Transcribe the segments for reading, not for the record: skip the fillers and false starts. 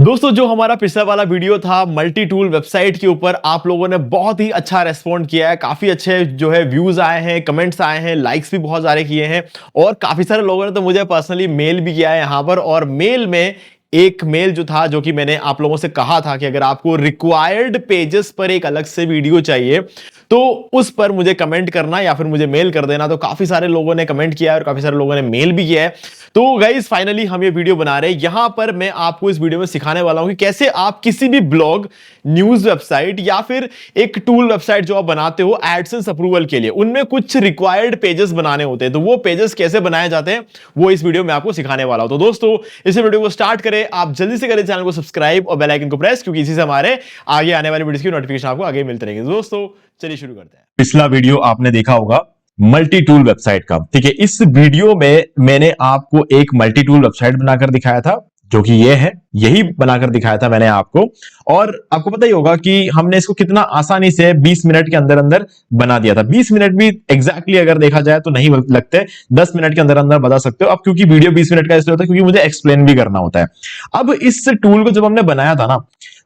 दोस्तों जो हमारा पिछला वाला वीडियो था मल्टी टूल वेबसाइट के ऊपर, आप लोगों ने बहुत ही अच्छा रेस्पॉन्ड किया है। काफी अच्छे जो है व्यूज आए हैं, कमेंट्स आए हैं, लाइक्स भी बहुत सारे किए हैं और काफी सारे लोगों ने तो मुझे पर्सनली मेल भी किया है यहां पर। और मेल में एक मेल जो था, जो कि मैंने आप लोगों से कहा था कि अगर आपको रिक्वायर्ड पेजेस पर एक अलग से वीडियो चाहिए तो उस पर मुझे कमेंट करना या फिर मुझे मेल कर देना। तो काफी सारे लोगों ने कमेंट किया है और काफी सारे लोगों ने मेल भी किया है। तो गाइस फाइनली हम ये वीडियो बना रहे हैं। यहां पर मैं आपको इस वीडियो में सिखाने वाला हूं कि कैसे आप किसी भी ब्लॉग, न्यूज वेबसाइट या फिर एक टूल वेबसाइट जो आप बनाते हो एडसेंस अप्रूवल के लिए, उनमें कुछ रिक्वायर्ड पेजेस बनाने होते हैं। तो वो पेजेस कैसे बनाए जाते हैं वो इस वीडियो में आपको सिखाने वाला हूं। तो दोस्तों इस वीडियो को स्टार्ट करें, आप जल्दी से करें चैनल को सब्सक्राइब और बेल आइकन को प्रेस, क्योंकि इसी से हमारे आगे आने वाली वीडियोस की नोटिफिकेशन आपको आगे मिलते रहेंगे। दोस्तों चलिए शुरू करते हैं। पिछला वीडियो आपने देखा होगा मल्टी टूल वेबसाइट का। ठीक है, इस वीडियो में मैंने आपको एक मल्टी टूल वेबसाइट बनाकर दिखाया था, जो कि ये है, यही बनाकर दिखाया था मैंने आपको। और आपको पता ही होगा कि हमने इसको कितना आसानी से 20 मिनट के अंदर अंदर बना दिया था। 20 मिनट भी एग्जैक्टली अगर देखा जाए तो नहीं लगते, 10 मिनट के अंदर अंदर बता सकते हो। अब क्योंकि वीडियो 20 मिनट का इसलिए होता है क्योंकि मुझे एक्सप्लेन भी करना होता है। अब इस टूल को जब हमने बनाया था ना,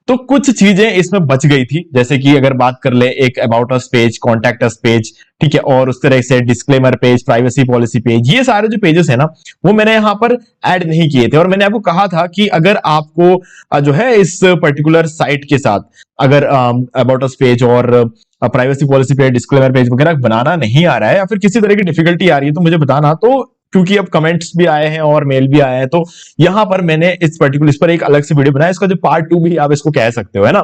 तो कुछ चीजें इसमें बच गई थी। जैसे कि अगर बात कर ले, एक about us page, contact us page, ठीक है, और उस तरह से disclaimer page, privacy policy page, ये सारे जो पेजेस है ना, वो मैंने यहां पर ऐड नहीं किए थे। और मैंने आपको कहा था कि अगर आपको जो है इस पर्टिकुलर साइट के साथ अगर अबाउट अस पेज और privacy policy page, disclaimer page वगैरह बनाना नहीं आ रहा है या फिर किसी तरह की डिफिकल्टी आ रही है तो मुझे बताना। तो क्योंकि अब कमेंट्स भी आए हैं और मेल भी आए हैं, तो यहां पर मैंने इस पर एक अलग से वीडियो बनाया। इसका जो पार्ट 2 भी आप इसको कह सकते हो, है ना।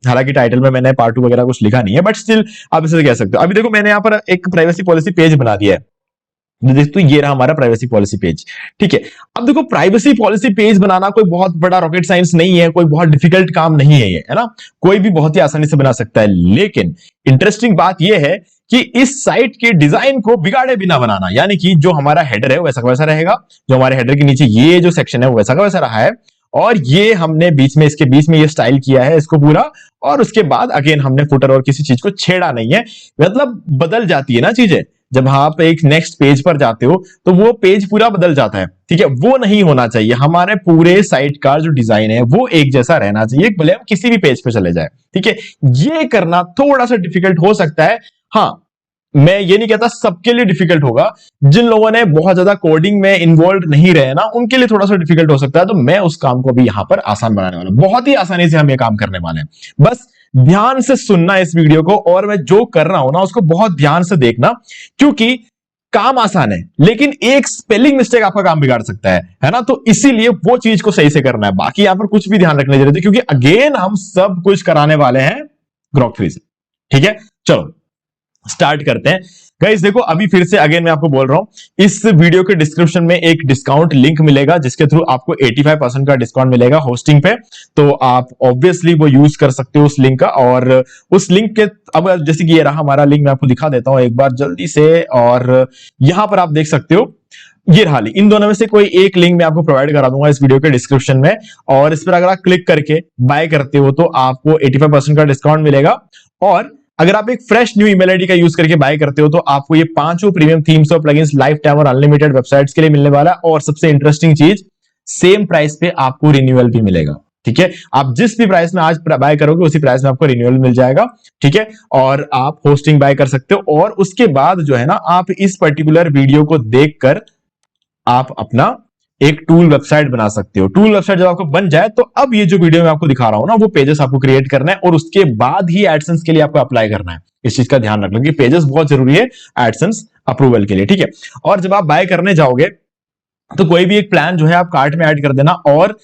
हालांकि टाइटल में मैंने पार्ट 2 वगैरह कुछ लिखा नहीं है, बट स्टिल आप इसे कह सकते हो। अभी देखो, मैंने यहां पर एक प्राइवेसी पॉलिसी पेज बना दिया है। तो ये रहा हमारा प्राइवेसी पॉलिसी पेज। ठीक है, अब देखो, प्राइवेसी पॉलिसी पेज बनाना कोई बहुत बड़ा रॉकेट साइंस नहीं है, कोई बहुत डिफिकल्ट काम नहीं है ये, है ना। कोई भी बहुत ही आसानी से बना सकता है। लेकिन इंटरेस्टिंग बात यह है कि इस साइट के डिजाइन को बिगाड़े बिना बनाना, यानी कि जो हमारा हेडर है वैसा का वैसा रहेगा, जो हमारे हेडर के नीचे ये जो सेक्शन है वो वैसा का वैसा रहा है, और ये हमने बीच में, इसके बीच में ये स्टाइल किया है इसको पूरा, और उसके बाद अगेन हमने फुटर और किसी चीज को छेड़ा नहीं है। मतलब बदल जाती है ना चीजें, जब आप एक नेक्स्ट पेज पर जाते हो तो वो पेज पूरा बदल जाता है। ठीक है, वो नहीं होना चाहिए। हमारे पूरे साइट का जो डिजाइन है वो एक जैसा रहना चाहिए, भले हम किसी भी पेज पे चले जाए। ठीक है, ये करना थोड़ा सा डिफिकल्ट हो सकता है। हाँ, मैं ये नहीं कहता सबके लिए डिफिकल्ट होगा। जिन लोगों ने बहुत ज्यादा कोडिंग में इन्वॉल्व नहीं रहे ना, उनके लिए थोड़ा सा डिफिकल्ट हो सकता है। तो मैं उस काम को भी यहां पर आसान बनाने वाला हूं। बहुत ही आसानी से हम ये काम करने वाले हैं। बस ध्यान से सुनना इस वीडियो को, और मैं जो कर रहा हूं ना उसको बहुत ध्यान से देखना, क्योंकि काम आसान है लेकिन एक स्पेलिंग मिस्टेक आपका काम बिगाड़ सकता है ना। तो इसीलिए वो चीज को सही से करना है। बाकी यहां पर कुछ भी ध्यान रखने की जरूरत है, क्योंकि अगेन हम सब कुछ कराने वाले हैं ग्रॉक फ्री से। ठीक है, चलो स्टार्ट करते हैं। गाइस देखो, अभी फिर से अगेन मैं आपको बोल रहा हूं, इस वीडियो के डिस्क्रिप्शन में एक डिस्काउंट लिंक मिलेगा, जिसके थ्रू आपको 85% का डिस्काउंट मिलेगा होस्टिंग पे। तो आप ऑब्वियसली वो यूज कर सकते हो उस लिंक का। और उस लिंक के, अब जैसे कि ये रहा हमारा लिंक, मैं आपको दिखा देता हूं एक बार जल्दी से। और यहां पर आप देख सकते हो, ये रहा लिंक। इन दोनों में से कोई एक लिंक मैं आपको प्रोवाइड करा दूंगा इस वीडियो के डिस्क्रिप्शन में, और इस पर अगर आप क्लिक करके बाय करते हो तो आपको 85% का डिस्काउंट मिलेगा। और अगर आप एक फ्रेश न्यू ईमेल आईडी का यूज करके बाय करते हो तो आपको ये 5 प्रीमियम थीम्स और प्लगइन्स लाइफ टाइम और अनलिमिटेड वेबसाइट्स के लिए मिलने वाला है। और सबसे इंटरेस्टिंग चीज, सेम प्राइस पे आपको रिन्यूअल भी मिलेगा। ठीक है, आप जिस भी प्राइस में आज बाय करोगे उसी प्राइस में आपको रिन्यूअल मिल जाएगा। ठीक है, और आप होस्टिंग बाय कर सकते हो। और उसके बाद जो है ना, आप इस पर्टिकुलर वीडियो को देखकर आप अपना एक टूल वेबसाइट बना सकते हो। टूल वेबसाइट जब आपको बन जाए तो अब ये जो वीडियो मैं आपको दिखा रहा हूं ना, वो पेजेस आपको क्रिएट करना है, और उसके बाद ही एडसेंस के लिए आपको अप्लाई करना है। इस चीज का ध्यान रखना कि पेजेस बहुत जरूरी है एडसेंस अप्रूवल के लिए। ठीक है, और जब आप बाय करने जाओगे तो कोई भी एक प्लान जो है आप कार्ट में ऐड कर देना, और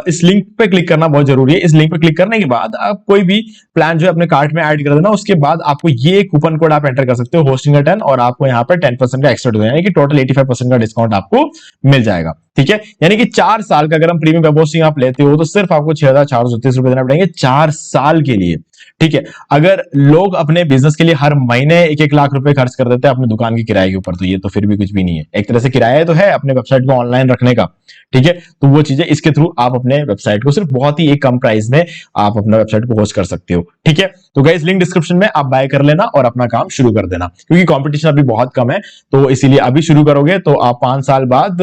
इस लिंक पे क्लिक करना बहुत जरूरी है। इस लिंक पे क्लिक करने के बाद आप कोई भी प्लान जो है अपने कार्ट में ऐड कर देना। उसके बाद आपको ये कूपन कोड आप एंटर कर सकते हो, होस्टिंग का 10, और आपको यहाँ पर 10% का एक्स्ट्रा डिस्काउंट, यानी कि टोटल 85% का डिस्काउंट आपको मिल जाएगा। ठीक है, यानी कि 4 साल का अगर हम प्रीमियम वेब होस्टिंग आप लेते हो तो सिर्फ आपको 6,436 रुपए देना पड़ेंगे 4 साल के लिए। ठीक है, अगर लोग अपने बिजनेस के लिए हर महीने 1-1 लाख रुपए खर्च कर देते हैं अपने दुकान की किराए के ऊपर, तो ये तो फिर भी कुछ भी नहीं है। एक तरह से किराया तो है अपने वेबसाइट को ऑनलाइन रखने का। ठीक है, तो वो चीजें, इसके थ्रू आप अपने वेबसाइट को सिर्फ बहुत ही एक कम प्राइस में आप अपना वेबसाइट को होस्ट कर सकते हो। ठीक है, तो गाइस लिंक डिस्क्रिप्शन में, आप बाय कर लेना और अपना काम शुरू कर देना, क्योंकि कंपटीशन अभी बहुत कम है। तो इसीलिए अभी शुरू करोगे तो आप 5 साल बाद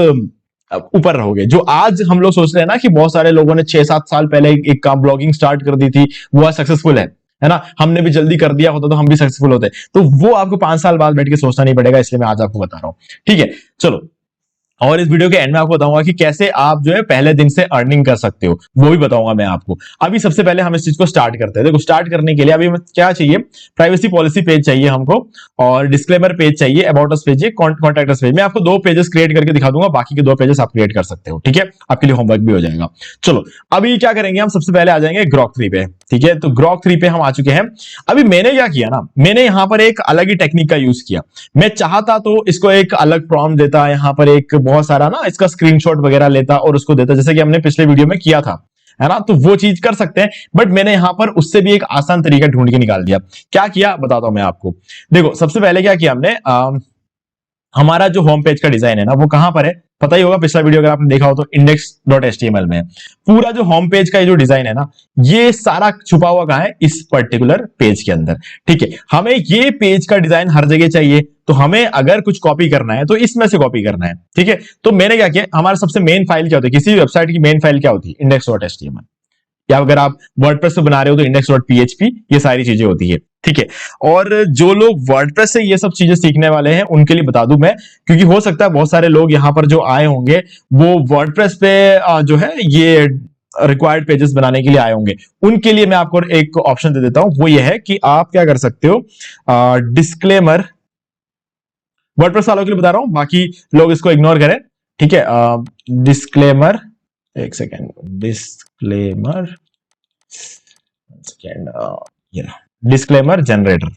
ऊपर रहोगे। जो आज हम लोग सोच रहे हैं ना कि बहुत सारे लोगों ने 6-7 साल पहले एक काम ब्लॉगिंग स्टार्ट कर दी थी, वो आज सक्सेसफुल है ना, हमने भी जल्दी कर दिया होता तो हम भी सक्सेसफुल होते। तो वो आपको 5 साल बाद बैठ के सोचना नहीं पड़ेगा, इसलिए मैं आज आपको बता रहा हूं। ठीक है, चलो। और इस वीडियो के एंड में आपको बताऊंगा कि कैसे आप जो है पहले दिन से अर्निंग कर सकते हो, वो भी बताऊंगा मैं आपको। अभी सबसे पहले हम इस चीज को स्टार्ट करते हैं। देखो, स्टार्ट करने के लिए अभी क्या चाहिए, प्राइवेसी पॉलिसी पेज चाहिए हमको, और डिस्क्लेमर पेज चाहिए, about us page, contact us page. मैं आपको 2 पेजेस क्रिएट करके दिखा दूंगा, बाकी के 2 पेजेस आप क्रिएट कर सकते हो। ठीक है, आपके लिए होमवर्क भी हो जाएगा। चलो, अभी क्या करेंगे, हम सबसे पहले आ जाएंगे ग्रॉक 3 पे। ठीक है, तो ग्रॉक 3 पे हम आ चुके हैं। अभी मैंने क्या किया ना, मैंने यहां पर एक अलग ही टेक्निक का यूज किया। मैं चाहता तो इसको एक अलग प्रॉम्प्ट देता, यहां पर एक बहुत सारा ना इसका स्क्रीनशॉट वगैरह लेता और उसको देता, जैसे कि हमने पिछले वीडियो में किया था, है ना। तो वो चीज कर सकते हैं, बट मैंने यहां पर उससे भी एक आसान तरीका ढूंढ के निकाल दिया। क्या किया बताता हूं मैं आपको। देखो, सबसे पहले क्या किया हमने, हमारा जो होम पेज का डिजाइन है ना, वो कहां पर है पता ही होगा, पिछला वीडियो अगर आपने देखा हो तो index.html में। पूरा जो होम पेज का जो डिजाइन है ना, ये सारा छुपा हुआ कहां है, इस पर्टिकुलर पेज के अंदर। ठीक है, हमें ये पेज का डिजाइन हर जगह चाहिए, तो हमें अगर कुछ कॉपी करना है तो इसमें से कॉपी करना है। ठीक है, तो मैंने क्या किया, हमारा सबसे मेन फाइल क्या होती है, किसी भी वेबसाइट की मेन फाइल क्या होती है, index.html, या अगर आप वर्डप्रेस पे बना रहे हो तो index.php, ये सारी चीजें होती है। ठीक है, और जो लोग वर्डप्रेस से ये सब चीजें सीखने वाले हैं उनके लिए बता दूं मैं, क्योंकि हो सकता है बहुत सारे लोग यहां पर जो आए होंगे वो वर्डप्रेस पे जो है ये रिक्वायर्ड पेजेस बनाने के लिए आए होंगे। उनके लिए मैं आपको एक ऑप्शन दे देता हूं, वो ये है कि आप क्या कर सकते हो, डिस्क्लेमर, वर्डप्रेस वालों के लिए बता रहा हूं, बाकी लोग इसको इग्नोर करें। ठीक है, डिस्क्लेमर, एक सेकेंड, डिस्क्लेमर सेकेंड, ये डिस्क्लेमर जनरेटर,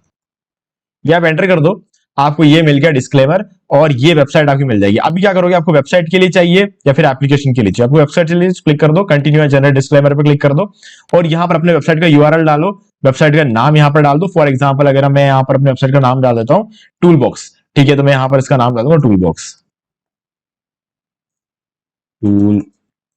ये आप एंटर कर दो, आपको ये मिल गया डिस्क्लेमर, और ये वेबसाइट आपकी मिल जाएगी। अभी क्या करोगे, आपको वेबसाइट के लिए चाहिए या फिर एप्लीकेशन के लिए चाहिए, आपको वेबसाइट के लिए क्लिक कर दो, कंटिन्यू जनरेट डिस्क्लेमर पे क्लिक कर दो, और यहां पर अपने वेबसाइट का यूआरएल डालो, वेबसाइट का नाम यहां पर डाल दो। फॉर एग्जांपल अगर मैं यहां पर अपने वेबसाइट का नाम डाल देता हूं टूल बॉक्स, ठीक है, तो मैं यहां पर इसका नाम डाल दूंगा टूल बॉक्स, टूल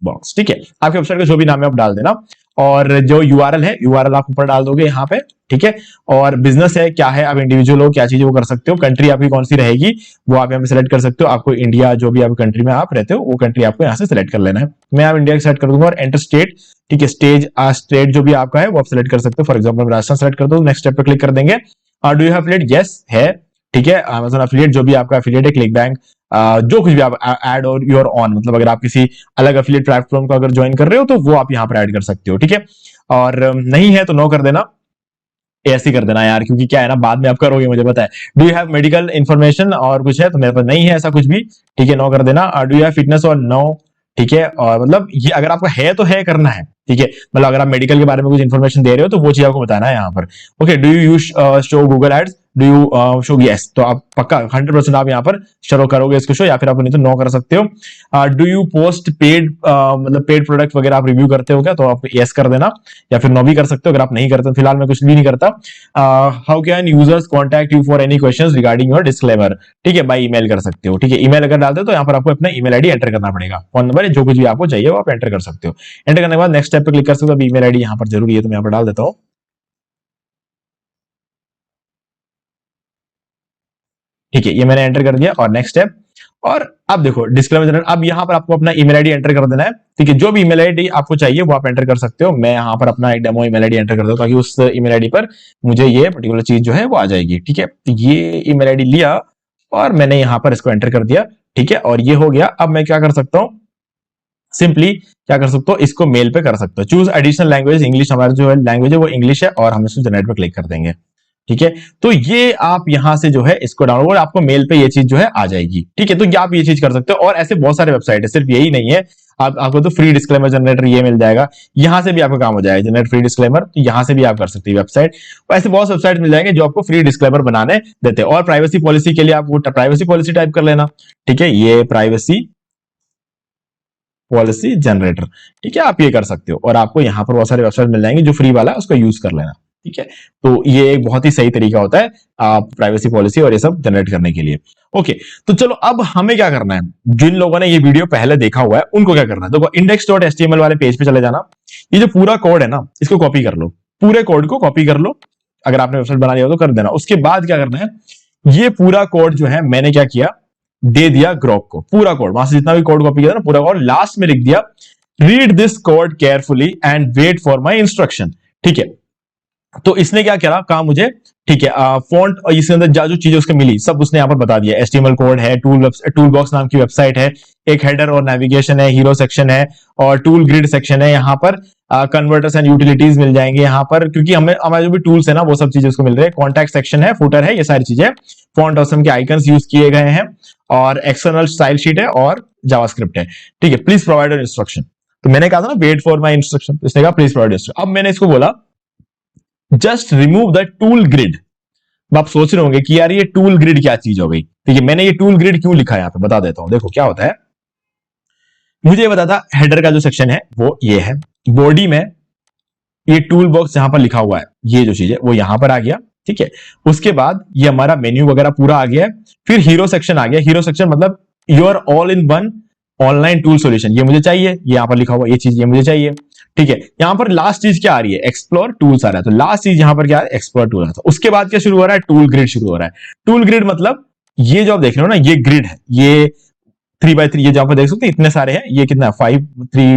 बॉक्स। ठीक है, आपके वेबसाइट का जो भी नाम है आप डाल देना, और जो यूआरएल है, यूआरएल आप ऊपर डाल दोगे यहाँ पे। ठीक है, और बिजनेस है क्या है, आप इंडिविजुअल हो, क्या चीजें वो कर सकते हो, कंट्री आपकी कौन सी रहेगी वो आप यहाँ पे सिलेक्ट कर सकते हो। आपको इंडिया, जो भी आप कंट्री में आप रहते हो वो कंट्री आपको यहाँ से सिलेक्ट कर लेना है। मैं आप इंडिया सेलेक्ट कर दूंगा, और एंटर स्टेट। ठीक है, स्टेट जो भी आपका है वो आप सिलेक्ट कर सकते हो। फॉर एग्जाम्पल राजस्थान सेलेक्ट कर दो, नेक्स्ट स्टेप पे क्लिक कर देंगे। Do you have affiliate, yes है। ठीक है, अमेजन एफिलिएट, जो भी आपका एफिलिएट है, क्लिक बैंक, जो कुछ भी आप ऐड और योर ऑन, मतलब अगर आप किसी अलग एफिलिएट प्लेटफॉर्म को अगर ज्वाइन कर रहे हो तो वो आप यहाँ पर ऐड कर सकते हो। ठीक है, और नहीं है तो नो कर देना, ऐसे कर देना यार, क्योंकि क्या है ना, बाद में आप करोगे मुझे पता है। Do you have medical information, और कुछ है तो मेरे पास नहीं है ऐसा कुछ भी। ठीक है, नो कर देना। डू यू हैव फिटनेस, और नो। ठीक है, और मतलब ये अगर आपका है तो है करना है। ठीक है, मतलब अगर आप मेडिकल के बारे में कुछ इन्फॉर्मेशन दे रहे हो तो वो चीज आपको बताना है यहाँ पर। Okay, do you use show Google ads, do you show, yes, तो आप पक्का 100% आप यहाँ पर शो करोगे इसको शो, या फिर आप नहीं तो नो कर सकते हो। डू यू पोस्ट पेड, मतलब पेड प्रोडक्ट वगैरह आप रिव्यू करते हो क्या, तो आप यस कर देना, या फिर नो भी कर सकते हो अगर आप नहीं करते। फिलहाल मैं कुछ भी नहीं करता। How can users contact you for any questions regarding your disclaimer, ठीक है, बाय ईमेल कर सकते हो। ठीक है, ईमेल अगर डालते हो तो यहाँ पर आपको अपना ईमेल आईडी एंटर करना पड़ेगा, फोन नंबर, जो कुछ भी आपको चाहिए वो आप एंटर कर सकते हो। एंटर करने के बाद नेक्स्ट स्टेप पे क्लिक कर सकते हो। ईमेल आईडी यहाँ पर जरूरी है तो मैं यहाँ पर डाल देता हूँ। ठीक है, ये मैंने एंटर कर दिया, और नेक्स्ट स्टेप। और अब देखो डिस्क्लेमर जनरेट, अब यहाँ पर आपको अपना ईमेल आईडी एंटर कर देना है। ठीक है, जो भी ईमेल आईडी आपको चाहिए वो आप एंटर कर सकते हो। मैं यहाँ पर अपना एक डेमो ईमेल आईडी एंटर कर दूं, ताकि उस ईमेल आईडी पर मुझे ये पर्टिकुलर चीज जो है वो आ जाएगी। ठीक है, तो ये ईमेल आईडी लिया और मैंने यहाँ पर इसको एंटर कर दिया। ठीक है, और ये हो गया। अब मैं क्या कर सकता हूँ, सिंपली क्या कर सकते हो, इसको मेल पे कर सकते हो। चूज एडिशनल लैंग्वेज, इंग्लिश हमारा जो है लैंग्वेज है वो इंग्लिश है, और हम इसको जनरेट पे क्लिक कर देंगे। ठीक है, तो ये आप यहां से जो है इसको डाउनलोड, आपको मेल पे ये चीज जो है आ जाएगी। ठीक है, तो ये आप ये चीज कर सकते हो, और ऐसे बहुत सारे वेबसाइट है, सिर्फ यही नहीं है। आपको तो फ्री डिस्क्लेमर जनरेटर ये मिल जाएगा, यहां से भी आपका काम हो जाएगा, जनरेट फ्री डिस्क्लेमर, तो यहां से भी आप कर सकते हैं वेबसाइट। ऐसे बहुत वेबसाइट मिल जाएंगे जो आपको फ्री डिस्क्लेमर बनाने देते हैं। और प्राइवेसी पॉलिसी के लिए आप वो प्राइवेसी पॉलिसी टाइप कर लेना। ठीक है, ये प्राइवेसी पॉलिसी जनरेटर, ठीक है, आप ये कर सकते हो, और आपको यहां पर बहुत सारे वेबसाइट मिल जाएंगे जो फ्री वाला है, उसको यूज कर लेना। ठीक है, तो ये एक बहुत ही सही तरीका होता है आप प्राइवेसी पॉलिसी और ये सब जनरेट करने के लिए। ओके, तो चलो अब हमें क्या करना है, जिन लोगों ने ये वीडियो पहले देखा हुआ है उनको क्या करना है, देखो index.html वाले पेज पे चले जाना। ये जो पूरा कोड है ना, इसको कॉपी कर लो, पूरे कोड को कॉपी कर लो। अगर आपने वेबसाइट बना लिया हो तो कर देना। उसके बाद क्या करना है, ये पूरा कोड जो है मैंने क्या किया, दे दिया ग्रोक को पूरा कोड, वहां से जितना भी कोड कॉपी किया था ना पूरा कोड, लास्ट में लिख दिया read this code carefully and wait for my instruction. ठीक है, तो इसने क्या कहा मुझे, ठीक है, फॉन्ट और इसके अंदर जो चीजें उसको मिली सब उसने यहाँ पर बता दिया। HTML कोड है, टूल बॉक्स नाम की वेबसाइट है, एक हेडर और नेविगेशन है, हीरो सेक्शन है और टूल ग्रिड सेक्शन है। यहाँ पर कन्वर्टर्स एंड यूटिलिटीज मिल जाएंगे यहाँ पर, क्योंकि हमें हमारे जो भी टूल्स है ना वो सब चीजें उसको मिल रही है। कॉन्टैक्ट सेक्शन है, फुटर है, ये सारी चीजें। फॉन्ट ऑसम के आइकन्स यूज किए गए हैं और एक्सटर्नल स्टाइल शीट है और जावास्क्रिप्ट है। ठीक है, प्लीज प्रोवाइड एन इंस्ट्रक्शन। तो मैंने कहा था ना वेट फॉर माई इंस्ट्रक्शन, इसने कहा प्लीज प्रोवाइड इंस्ट्रक्शन। अब मैंने इसको बोला just remove the tool grid. अब आप सोच रहे होंगे कि यार ये टूल ग्रिड क्या चीज हो गई। ठीक है, मैंने ये टूल ग्रिड क्यों लिखा है यहाँ पे बता देता हूं। देखो क्या होता है, मुझे ये बता था हेडर का जो सेक्शन है वो ये है, बॉडी में ये टूल बॉक्स जहां पर लिखा हुआ है ये जो चीज है वो यहां पर आ गया। ठीक है, उसके बाद ये हमारा मेन्यू वगैरह पूरा आ गया है। फिर हीरो सेक्शन आ गया। हीरो सेक्शन मतलब your all in one online tool solution, ये मुझे चाहिए, ये यहां पर लिखा हुआ ये चीज ये मुझे चाहिए। ठीक है, यहां पर लास्ट चीज क्या आ रही है, एक्सप्लोर टूल्स आ रहा है, तो लास्ट चीज यहां पर क्या है, एक्सप्लोर टूल आ रहा है। उसके बाद क्या शुरू हो रहा है, टूल ग्रिड शुरू हो रहा है। टूल ग्रिड मतलब ये जो आप देख रहे हो ना ये ग्रिड है, ये 3x3, ये जहां पर देख सकते हैं इतने सारे हैं, ये कितना है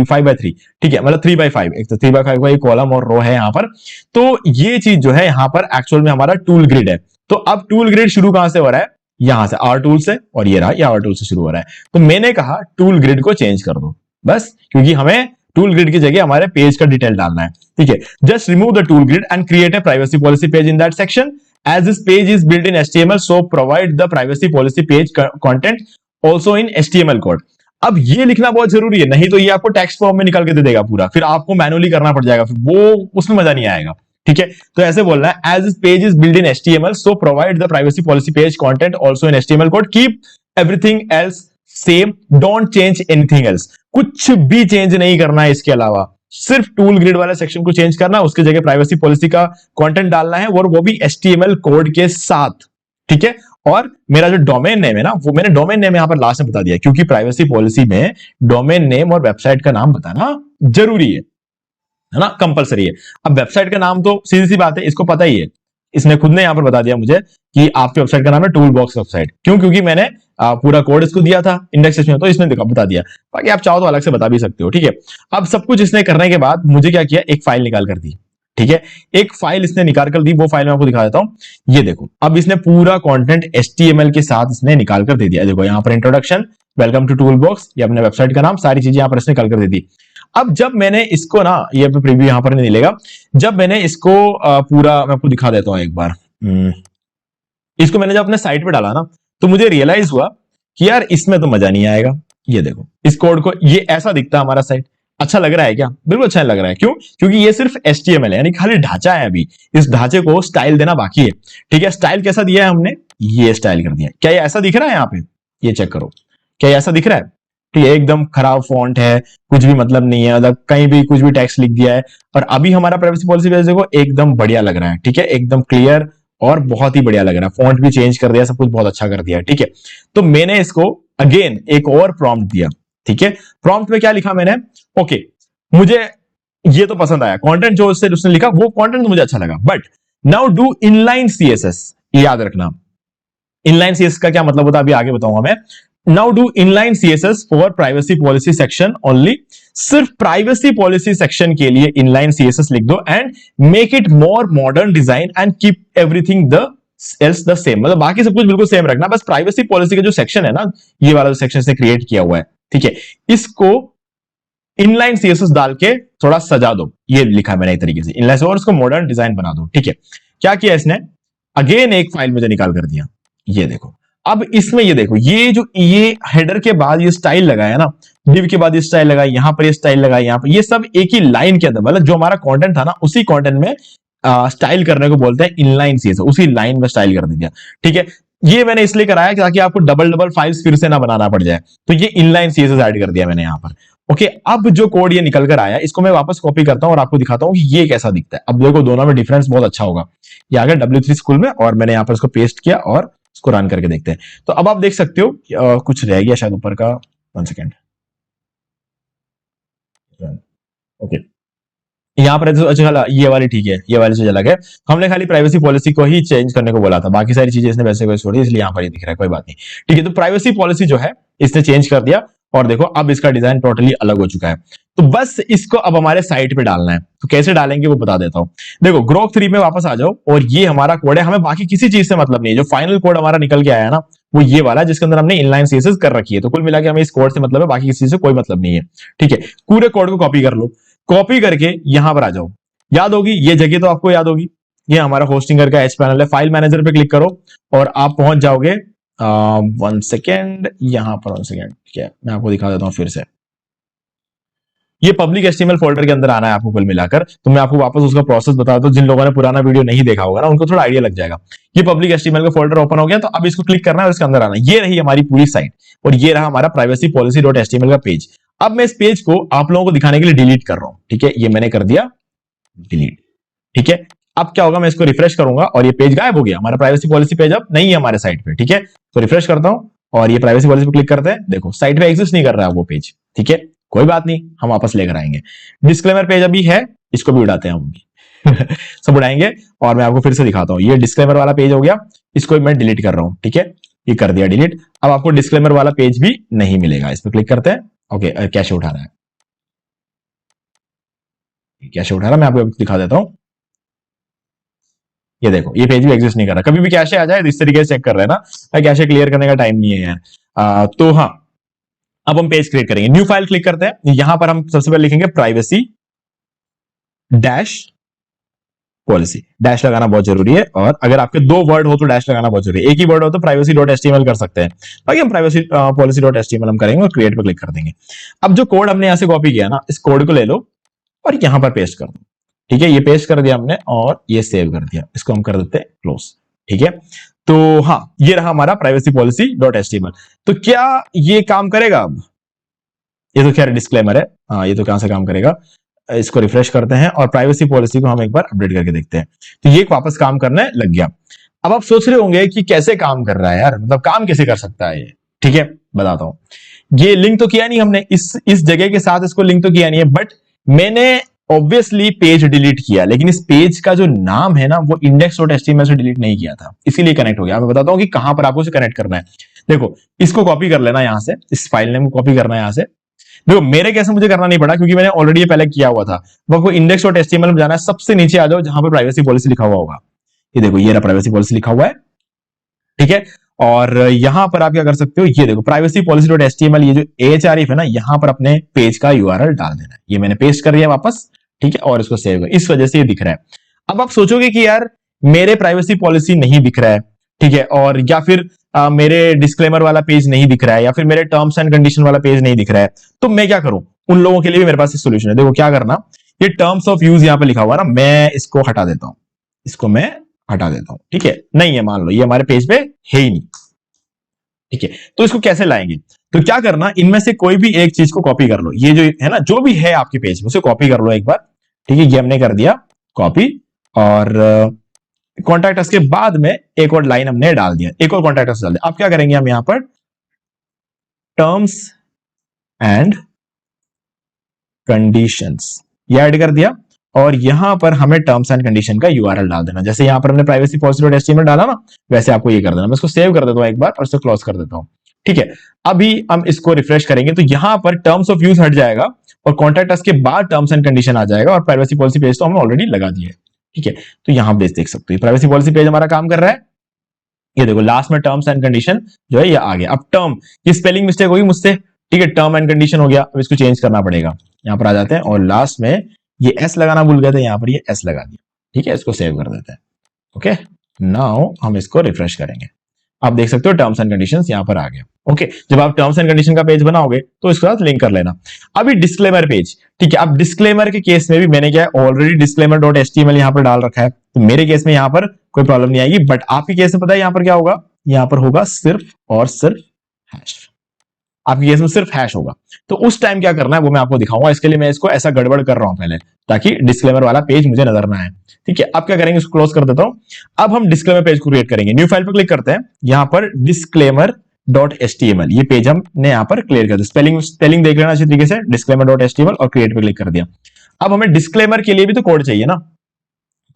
5x3। ठीक है, मतलब 3x5, एक तो 3x5 का एक कॉलम और रो है यहां पर। तो ये चीज जो है यहां पर एक्चुअल में हमारा टूल ग्रिड है। तो अब टूल ग्रिड शुरू कहां से हो रहा है, यहां से आर टूल से, और ये रहा ये आर टूल से शुरू हो रहा है। तो मैंने कहा टूल ग्रिड को चेंज कर दो बस, क्योंकि हमें टूल ग्रिड की जगह हमारे पेज का डिटेल डालना है। ठीक है, just remove the tool grid and create a privacy policy page in that section as this page is built in HTML, so provide the privacy policy page content also in HTML code. अब ये लिखना बहुत जरूरी है, नहीं तो ये आपको टेक्स्ट फॉर्म में निकाल के दे देगा पूरा, फिर आपको मैनुअली करना पड़ जाएगा, फिर वो उसमें मजा नहीं आएगा। ठीक है, तो ऐसे बोलना है as this page is build in HTML, so provide the privacy policy page content also in HTML code, keep everything else same, don't change anything else. कुछ भी चेंज नहीं करना है इसके अलावा, सिर्फ टूल ग्रिड वाले सेक्शन को चेंज करना है, उसकी जगह प्राइवेसी पॉलिसी का कंटेंट डालना है और वो भी HTML कोड के साथ। ठीक है, और मेरा जो डोमेन नेम है ना वो मैंने डोमेन नेम यहां पर लास्ट में बता दिया, क्योंकि प्राइवेसी पॉलिसी में डोमेन नेम और वेबसाइट का नाम बताना जरूरी है ना, कंपलसरी है। अब वेबसाइट का नाम तो सीधी सी बात है, इसको पता ही है, इसने खुद ने यहां पर बता दिया मुझे कि आपके वेबसाइट का नाम है टूल बॉक्स वेबसाइट। क्यों, क्योंकि मैंने पूरा कोड इसको दिया था इंडेक्स में, तो इसने बता दिया। बाकी आप चाहो तो अलग से बता भी सकते हो। ठीक है, अब सब कुछ इसने करने के बाद मुझे क्या किया, एक फाइल निकाल कर दी। ठीक है, एक फाइल इसने निकाल कर दी, वो फाइल मैं आपको दिखा देता हूं। ये देखो, अब इसने पूरा कंटेंट HTML के साथ इसने निकाल कर दे दिया। देखो यहाँ पर introduction, welcome to tool box, ये अपने वेबसाइट का नाम, सारी चीजें यहाँ पर इसने निकाल कर दे दी। अब जब मैंने इसको ना, ये प्रीव्यू यहां पर नहीं मिलेगा, जब मैंने इसको पूरा मैं आपको दिखा देता हूं एक बार। इसको मैंने जब अपने साइट पे डाला ना तो मुझे रियलाइज हुआ कि यार इसमें तो मजा नहीं आएगा। ये देखो इस कोड को, ये ऐसा दिखता है हमारा साइट। अच्छा लग रहा है क्या, बिल्कुल अच्छा नहीं लग रहा है। क्यों, क्योंकि ये सिर्फ HTML है, यानी खाली ढांचा है, अभी इस ढांचे को स्टाइल देना बाकी है। ठीक है, स्टाइल कैसा दिया है हमने, ये स्टाइल कर दिया। क्या ये ऐसा दिख रहा है यहाँ पे, ये चेक करो, क्या ये ऐसा दिख रहा है। ठीक है, एकदम खराब फॉन्ट है, कुछ भी मतलब नहीं है, मतलब कहीं भी कुछ भी टेक्स्ट लिख दिया है। और अभी हमारा प्राइवेसी पॉलिसी पेज देखो एकदम बढ़िया लग रहा है। ठीक है, एकदम क्लियर और बहुत ही बढ़िया लग रहा है, फॉन्ट भी चेंज कर दिया, सब कुछ बहुत अच्छा कर दिया। ठीक है, तो मैंने इसको अगेन एक और प्रॉम्प्ट दिया। ठीक है, प्रॉम्प्ट में क्या लिखा मैंने, ओके मुझे ये तो पसंद आया कंटेंट, जो उसने लिखा वो कंटेंट तो मुझे अच्छा लगा, but now do inline CSS। याद रखना इनलाइन CSS का क्या मतलब होता है अभी आगे बताऊंगा मैं। Now do inline CSS for privacy policy section only, सिर्फ प्राइवेसी पॉलिसी सेक्शन के लिए इनलाइन CSS लिख दो and make it more modern design and keep everything the L's the same. मतलब बाकी सब कुछ बिल्कुल सेम रखना, बस प्राइवेसी पॉलिसी का जो सेक्शन है ना, ये वाला जो सेक्शन से क्रिएट किया हुआ है, ठीक है, इसको इनलाइन CSS डाल के थोड़ा सजा दो। ये लिखा है मैंने एक तरीके से इनलाइन, और उसको मॉडर्न डिजाइन बना दो। ठीक है, क्या किया इसने, अगेन एक फाइल मुझे निकाल कर दिया। ये देखो, अब इसमें ये देखो, ये जो ये हेडर के बाद ये स्टाइल लगाया ना, डिव के बाद ये स्टाइल लगाया, यहां पर ये स्टाइल लगाया, यहां पर, ये सब एक ही लाइन के अंदर, मतलब जो हमारा कंटेंट था ना उसी कंटेंट में स्टाइल करने को बोलते हैं इनलाइन CSS, उसी लाइन में स्टाइल कर दिया। ठीक है, ये मैंने इसलिए कराया ताकि आपको डबल डबल फाइल्स फिर से ना बनाना पड़ जाए, तो ये इनलाइन CSS ऐड कर दिया मैंने यहां पर। ओके, अब जो कोड ये निकल कर आया इसको मैं वापस कॉपी करता हूं और आपको दिखाता हूं कि ये कैसा दिखता है। अब देखो दोनों में डिफरेंस बहुत अच्छा होगा। ये आ गया W3 स्कूल में और मैंने यहां पर इसको पेस्ट किया और इसको रन करके देखते हैं। तो अब आप देख सकते हो कुछ रह गया शायद ऊपर का, 1 सेकेंड। ओके, यहाँ पर अच्छा ये वाली ठीक है, ये वाली चीज अलग है। हमने खाली प्राइवेसी पॉलिसी को ही चेंज करने को बोला था, बाकी सारी चीजें इसने वैसे वैसे छोड़ी, इसलिए यहाँ पर ये दिख रहा है, कोई बात नहीं। ठीक है, तो प्राइवेसी पॉलिसी जो है इसने चेंज कर दिया और देखो अब इसका डिजाइन टोटली अलग हो चुका है। तो बस इसको अब हमारे साइट पे डालना है, तो कैसे डालेंगे वो बता देता हूं। देखो ग्रोक 3 में वापस आ जाओ और ये हमारा कोड है, हमें बाकी किसी चीज से मतलब नहीं है। जो फाइनल कोड हमारा निकल के आया है ना वो ये वाला, जिसके अंदर हमने इनलाइन सीएसएस कर रखी है। तो कुल मिला के हमें इस कोड से मतलब है, बाकी किसी से कोई मतलब नहीं है। ठीक है, पूरे कोड को कॉपी कर लो, कॉपी करके यहां पर आ जाओ। याद होगी ये जगह, तो आपको याद होगी, ये हमारा होस्टिंगर का एच पैनल है। फाइल मैनेजर पे क्लिक करो और आप पहुंच जाओगे 1 सेकेंड, यहां पर 1 सेकेंड। ठीक है, मैं आपको दिखा देता हूं फिर से। ये पब्लिक एचटीएमएल फोल्डर के अंदर आना है आपको कुल मिलाकर। तो मैं आपको वापस उसका प्रोसेस बता दूं, जिन लोगों ने पुराना वीडियो नहीं देखा होगा ना उनको थोड़ा आइडिया लग जाएगा। ये पब्लिक एचटीएमएल का फोल्डर ओपन हो गया, तो अब इसको क्लिक करना है और इसके अंदर आना है। ये रही हमारी पूरी साइट और ये रहा हमारा प्राइवेसी पॉलिसी .html का पेज। अब मैं इस पेज को आप लोगों को दिखाने के लिए डिलीट कर रहा हूं। ठीक है, ये मैंने कर दिया डिलीट। ठीक है, अब क्या होगा, मैं इसको रिफ्रेश करूंगा और ये पेज गायब हो गया। हमारा प्राइवेसी पॉलिसी पेज अब नहीं है हमारे साइट पे। ठीक है, तो रिफ्रेश करता हूं और ये प्राइवेसी पॉलिसी पे क्लिक करते हैं, देखो साइट पे एग्जिस्ट नहीं कर रहा है वो पेज। ठीक है, कोई बात नहीं, हम वापस लेकर आएंगे। डिस्क्लेमर पेज अभी है, इसको भी उड़ाते हैं हम भी सब उड़ाएंगे और मैं आपको फिर से दिखाता हूं। ये डिस्क्लेमर वाला पेज हो गया, इसको मैं डिलीट कर रहा हूं। ठीक है, ये कर दिया डिलीट। अब आपको डिस्क्लेमर वाला पेज भी नहीं मिलेगा। इस पर क्लिक करते हैं। ओके, कैसे उठाना है, कैसे उठाना मैं आपको दिखा देता हूं। ये देखो ये पेज भी एग्जिस्ट नहीं कर रहा। कभी भी कैशे आ जाए तो इस तरीके से चेक कर रहे हैं ना, कैशे क्लियर करने का टाइम नहीं है यार। तो हाँ, अब हम पेज क्रिएट करेंगे। न्यू फाइल क्लिक करते हैं, यहां पर हम सबसे पहले लिखेंगे प्राइवेसी डैश पॉलिसी। डैश लगाना बहुत जरूरी है, और अगर आपके 2 वर्ड हो तो डैश लगाना बहुत जरूरी है। एक ही वर्ड हो तो प्राइवेसी .html कर सकते हैं, बाकी हम प्राइवेसी पॉलिसी .html हम करेंगे और क्रिएट पे क्लिक कर देंगे। अब जो कोड हमने यहां से कॉपी किया ना, इस कोड को ले लो और यहां पर पेस्ट कर दो। ठीक है, ये पेस्ट कर दिया हमने और ये सेव कर दिया। इसको हम कर देते हैं क्लोज। ठीक है, तो हाँ, ये रहा हमारा प्राइवेसी पॉलिसी .html। तो क्या ये काम करेगा अब? ये तो खैर डिस्क्लेमर है, हाँ ये तो कहां से काम करेगा। इसको रिफ्रेश करते हैं और प्राइवेसी पॉलिसी को हम एक बार अपडेट करके देखते हैं। तो ये वापस काम करने लग गया। अब आप सोच रहे होंगे कि कैसे काम कर रहा है यार, मतलब काम कैसे कर सकता है ये। ठीक है, बताता हूं। ये लिंक तो किया नहीं हमने, इस जगह के साथ इसको लिंक तो किया नहीं है, बट मैंने ऑब्वियसली पेज डिलीट किया, लेकिन इस पेज का जो नाम है ना वो index.html से डिलीट नहीं किया था, इसीलिए कनेक्ट हो गया। मैं बताता हूं कि कहां पर आपको इसे कनेक्ट करना है। देखो इसको कॉपी कर लेना यहां से, इस फाइल नेम को कॉपी करना है यहां से। देखो मेरे कैसे मुझे करना नहीं पड़ा, क्योंकि मैंने ऑलरेडी ये पहले किया हुआ था। वो index.html में जाना है, सबसे नीचे आ जाओ जहां पर प्राइवेसी पॉलिसी लिखा हुआ होगा। ये देखो ये रहा प्राइवेसी पॉलिसी लिखा हुआ है। ठीक है, और यहां पर आप क्या कर सकते हो, ये देखो प्राइवेसी पॉलिसी .html, ये जो ahref है ना, यहां पर अपने पेज का URL डाल देना है। ये मैंने पेस्ट कर दिया वापस। ठीक है, और इसको सेव कर, इस वजह से ये दिख रहा है। अब आप सोचोगे कि यार मेरे प्राइवेसी पॉलिसी नहीं दिख रहा है, ठीक है, और या फिर मेरे डिस्क्लेमर वाला पेज नहीं दिख रहा है, या फिर मेरे टर्म्स एंड कंडीशन वाला पेज नहीं दिख रहा है, तो मैं क्या करूं? उन लोगों के लिए भी मेरे पास एक सोल्यूशन है। देखो क्या करना, ये टर्म्स ऑफ यूज यहां पे लिखा हुआ है ना, मैं इसको हटा देता हूं, इसको मैं हटा देता हूं। ठीक है, नहीं है, मान लो ये हमारे पेज पे है ही नहीं। ठीक है, तो इसको कैसे लाएंगे? तो क्या करना, इनमें से कोई भी एक चीज को कॉपी कर लो। ये जो है ना, जो भी है आपके पेज में उसे कॉपी कर लो एक बार। ठीक है, ये हमने कर दिया कॉपी, और कॉन्टैक्ट अस के बाद में एक और लाइन हमने डाल दिया, एक और कॉन्टैक्ट अस डाल दिया। अब क्या करेंगे, हम यहां पर टर्म्स एंड कंडीशंस ये ऐड कर दिया, और यहां पर हमें टर्म्स एंड कंडीशन का यूआरएल डाल देना। जैसे यहां पर हमने प्राइवेसी पॉलिसी .html डाला ना, वैसे आपको ये कर देना। मैं इसको सेव कर देता हूं एक बार और इसको क्लोज कर देता हूं। ठीक है, अभी हम इसको रिफ्रेश करेंगे तो यहां पर टर्म्स ऑफ यूज हट जाएगा और कॉन्टैक्ट अस के बाद टर्म्स एंड कंडीशन आ जाएगा, और प्राइवेसी पॉलिसी पेज तो हमने ऑलरेडी लगा दिया है। ठीक है, तो यहां पे देख सकते हो प्राइवेसी पॉलिसी पेज हमारा काम कर रहा है। ये देखो लास्ट में टर्म्स एंड कंडीशन जो है ये आ गया। अब टर्म, ये स्पेलिंग मिस्टेक होगी मुझसे। ठीक है, टर्म एंड कंडीशन हो गया, अब इसको चेंज करना पड़ेगा। यहां पर आ जाते हैं और लास्ट में ये एस लगाना भूल गए थे, यहां पर ये एस लगा दिया। ठीक है, इसको सेव कर देते हैं। ओके, नाउ हम इसको रिफ्रेश करेंगे। आप देख सकते हो टर्म्स एंड कंडीशंस यहां पर आ गया। ओके, जब आप टर्म्स एंड कंडीशन का पेज बनाओगे तो इसके साथ लिंक कर लेना। अभी डिस्क्लेमर पेज, ठीक है, अब डिस्क्लेमर के केस में भी मैंने क्या है, ऑलरेडी डिस्क्लेमर .html यहां पर डाल रखा है, तो मेरे केस में यहां पर कोई प्रॉब्लम नहीं आएगी। बट आपके केस में पता है यहां पर क्या होगा, यहां पर होगा सिर्फ और सिर्फ हैश। आपके केस में सिर्फ हैश होगा, तो उस टाइम क्या करना है वो मैं आपको दिखाऊंगा। इसके लिए मैं इसको ऐसा गड़बड़ कर रहा हूं पहले, ताकि डिस्क्लेमर वाला पेज मुझे नजर ना आए। ठीक है, अब क्या करेंगे, इसको क्लोज कर देता हूं। अब हम डिस्क्लेमर पेज को क्रिएट करेंगे। न्यू फाइल पर क्लिक करते हैं, यहां पर डिस्क्लेमर .html ये पेज हमने यहां पर क्लियर कर दिया। स्पेलिंग देख लेना अच्छी तरीके से, डिस्क्लेमर .html और क्रिएट पे क्लिक कर दिया। अब हमें डिस्क्लेमर के लिए भी तो कोड चाहिए ना,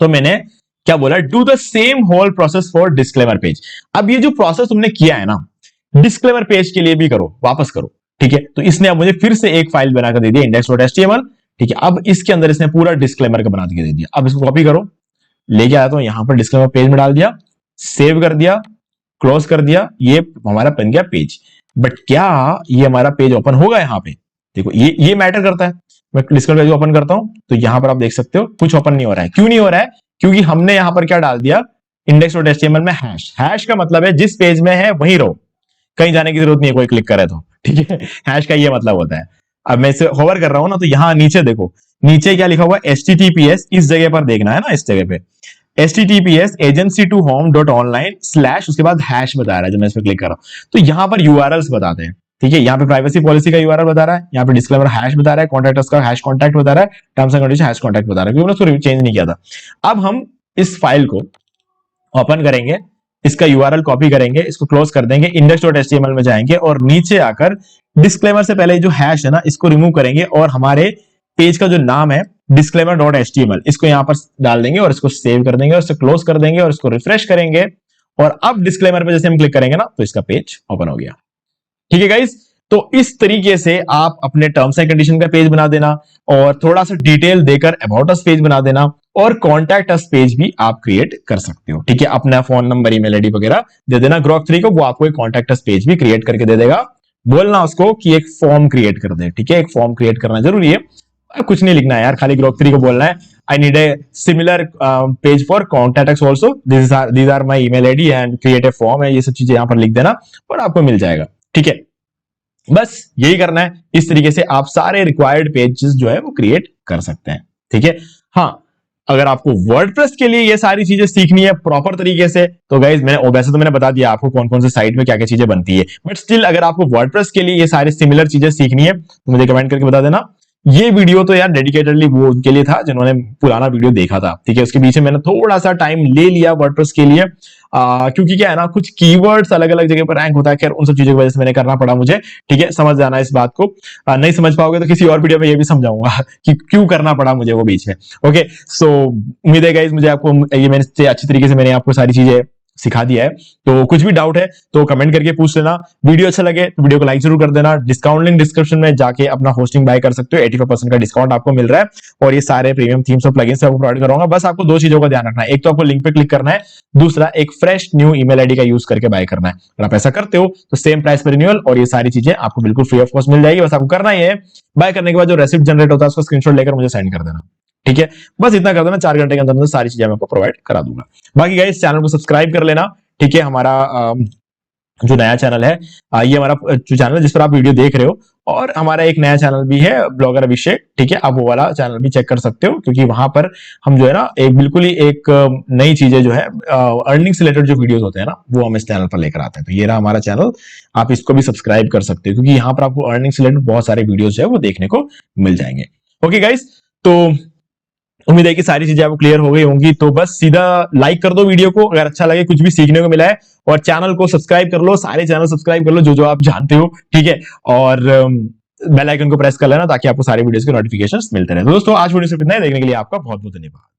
तो मैंने क्या बोला, do the same whole process for disclaimer page. अब ये जो प्रोसेस तुमने किया है ना डिस्क्लेमर पेज के लिए भी करो, वापस करो, ठीक है। तो इसने अब मुझे फिर से एक फाइल बनाकर दे दिया index.html, ठीक है। अब इसके अंदर इसने पूरा डिस्क्लेमर का बना के दे दिया। अब इसको कॉपी करो, लेके आया तो यहां पर डिस्क्लेमर पेज में डाल दिया, सेव कर दिया, क्लोज कर दिया, ये हमारा बन गया पेज। बट क्या ये हमारा पेज ओपन होगा? यहाँ पे देखो ये मैटर करता है। मैं डिस्क्लेमर पेज ओपन करता हूं तो यहां पर आप देख सकते हो कुछ ओपन नहीं हो रहा है। क्यों नहीं हो रहा है? क्योंकि हमने यहां पर क्या डाल दिया, index.html में हैश। हैश का मतलब है जिस पेज में है वहीं रहो, कहीं जाने की जरूरत नहीं है कोई क्लिक करे तो, ठीक है। हैश का ये मतलब होता है। अब मैं इसे होवर कर रहा हूं ना तो यहां नीचे देखो, नीचे क्या लिखा हुआ है, HTTPS, इस जगह पर देखना है ना, इस जगह पे HTTPS agency2home.online/ उसके बाद हैश बता रहा है। जब मैं इस पर क्लिक कर रहा हूं तो यहां पर यूआरएल्स बताते हैं, ठीक है। यहाँ पे प्राइवेसी पॉलिसी का यूआरएल बता रहा है, यहाँ पे डिस्क्लेमर हैश बता रहा है, कॉन्टैक्ट का हैश कॉन्टैक्ट बता रहा है, terms and condition hash contact बता रहा है, क्योंकि उसको चेंज नहीं किया था। अब हम इस फाइल को ओपन करेंगे, इसका यूआरएल कॉपी करेंगे, इसको क्लोज कर देंगे, index.html में जाएंगे और नीचे आकर डिस्क्लेमर से पहले जो हैश है ना इसको रिमूव करेंगे और हमारे पेज का जो नाम है disclaimer.html इसको यहां पर डाल देंगे और इसको सेव कर देंगे और इसको क्लोज कर देंगे और इसको रिफ्रेश करेंगे। और अब डिस्क्लेमर पे जैसे हम क्लिक करेंगे ना तो इसका पेज ओपन हो गया, ठीक है गाइस। तो इस तरीके से आप अपने टर्म्स एंड कंडीशन का पेज बना देना और थोड़ा सा डिटेल देकर अबाउट अस पेज बना देना और कॉन्टैक्ट अस पेज भी आप क्रिएट कर सकते हो, ठीक है। अपना फोन नंबर, ईमेल आईडी वगैरह दे देना ग्रॉक 3 को, वो आपको एक कॉन्टैक्ट अस पेज भी क्रिएट करके दे देगा। बोलना उसको कि एक फॉर्म क्रिएट कर दे, ठीक है। एक फॉर्म क्रिएट करना जरूरी है, कुछ नहीं लिखना है यार, खाली ग्रॉक 3 को बोलना है I need a similar page for contact us also, these are my email ID and create a form है, ये सब चीजें यहां पर लिख देना और आपको मिल जाएगा, ठीक है। बस यही करना है। इस तरीके से आप सारे रिक्वायर्ड पेजेस जो है वो क्रिएट कर सकते हैं, ठीक है। हाँ, अगर आपको वर्डप्रेस के लिए ये सारी चीजें सीखनी है प्रॉपर तरीके से तो गाइज वैसे तो मैंने बता दिया आपको कौन कौन से साइट में क्या क्या चीजें बनती है, बट स्टिल अगर आपको वर्डप्रेस के लिए ये सारी सिमिलर चीजें सीखनी है तो मुझे कमेंट करके बता देना। ये वीडियो तो यार डेडिकेटेडली वो उनके लिए था जिन्होंने पुराना वीडियो देखा था, ठीक है। उसके पीछे मैंने थोड़ा सा टाइम ले लिया वर्डप्रेस के लिए, क्योंकि क्या है ना कुछ कीवर्ड्स अलग अलग जगह पर रैंक होता है, खैर उन सब चीजों की वजह से मैंने करना पड़ा मुझे, ठीक है। समझ जाना इस बात को, नहीं समझ पाओगे तो किसी और वीडियो में ये भी समझाऊंगा कि क्यों करना पड़ा मुझे वो बीच में। ओके, सो उम्मीद है गाइस मुझे आपको ये मैंने अच्छी तरीके से मैंने आपको सारी चीजें सिखा दिया है। तो कुछ भी डाउट है तो कमेंट करके पूछ लेना। वीडियो अच्छा लगे तो वीडियो को लाइक जरूर कर देना। डिस्काउंट लिंक डिस्क्रिप्शन में जाके अपना होस्टिंग बाय कर सकते हो, 85% का डिस्काउंट आपको मिल रहा है और ये सारे प्रीमियम थीम्स और प्लगइन्स आपको प्रोवाइड करूंगा। बस आपको दो चीजों का ध्यान रखना है, एक तो आपको लिंक पे क्लिक करना है, दूसरा एक फ्रेश न्यू ईमेल आईडी का यूज करके बाय करना है। अगर आप ऐसा करते हो तो सेम प्राइस पर रिन्यूअल और ये सारी चीजें आपको बिल्कुल फ्री ऑफ कॉस्ट मिल जाएगी। बस आपको करना ही है, बाय करने के बाद जो रेसिप्ट जनरेट होता है उसको स्क्रीनशॉट लेकर मुझे सेंड कर देना, ठीक है। बस इतना कर देना, 4 घंटे के अंदर सारी चीजें मैं आपको प्रोवाइड करा दूंगा। बाकी गाइस चैनल को सब्सक्राइब कर लेना, ठीक है। हमारा जो नया चैनल है ये हमारा जो चैनल है जिस पर आप वीडियो देख रहे हो, और हमारा एक नया चैनल भी है ब्लॉगर अभिषेक, ठीक है। आप वो वाला चैनल भी चेक कर सकते हो क्योंकि वहां पर हम जो है ना एक बिल्कुल ही एक नई चीजें जो है अर्निंग से रिलेटेड जो वीडियोस होते हैं ना वो हम इस चैनल पर लेकर आते हैं। तो ये रहा हमारा चैनल, आप इसको भी सब्सक्राइब कर सकते हो क्योंकि यहाँ पर आपको अर्निंग से रिलेटेड बहुत सारे वीडियोस जो है वो देखने को मिल जाएंगे। ओके गाइस, तो उम्मीद है कि सारी चीजें आपको क्लियर हो गई होंगी। तो बस सीधा लाइक कर दो वीडियो को अगर अच्छा लगे, कुछ भी सीखने को मिला है, और चैनल को सब्सक्राइब कर लो, सारे चैनल सब्सक्राइब कर लो जो जो आप जानते हो, ठीक है। और बेल आइकन को प्रेस कर लेना ताकि आपको सारे वीडियोस के नोटिफिकेशंस मिलते रहे। तो दोस्तों आज वीडियो सिर्फ इतना ही, देखने के लिए आपका बहुत बहुत धन्यवाद।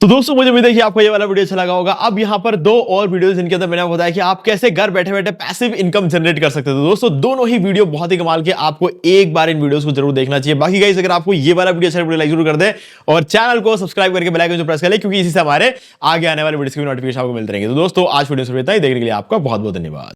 तो दोस्तों मुझे उम्मीद है कि आपको ये वाला वीडियो अच्छा लगा होगा। अब यहाँ पर 2 और वीडियोस जिनके अंदर मैंने आपको बताया कि आप कैसे घर बैठे बैठे पैसिव इनकम जनरेट कर सकते हो। तो दोस्तों दोनों ही वीडियो बहुत ही कमाल के, आपको एक बार इन वीडियोस को जरूर देखना चाहिए। बाकी गाइस अगर आपको ये वाला वीडियो अच्छा लगा, लाइक जरूर कर दे और चैनल को सब्सक्राइब करके बेल आइकन को प्रेस कर ले क्योंकि इसी से हमारे आगे आने वाले वीडियोस की नोटिफिकेशन आपको मिलते रहेंगे। तो दोस्तों आज वीडियो से इतना ही, देखने के लिए आपका बहुत बहुत धन्यवाद।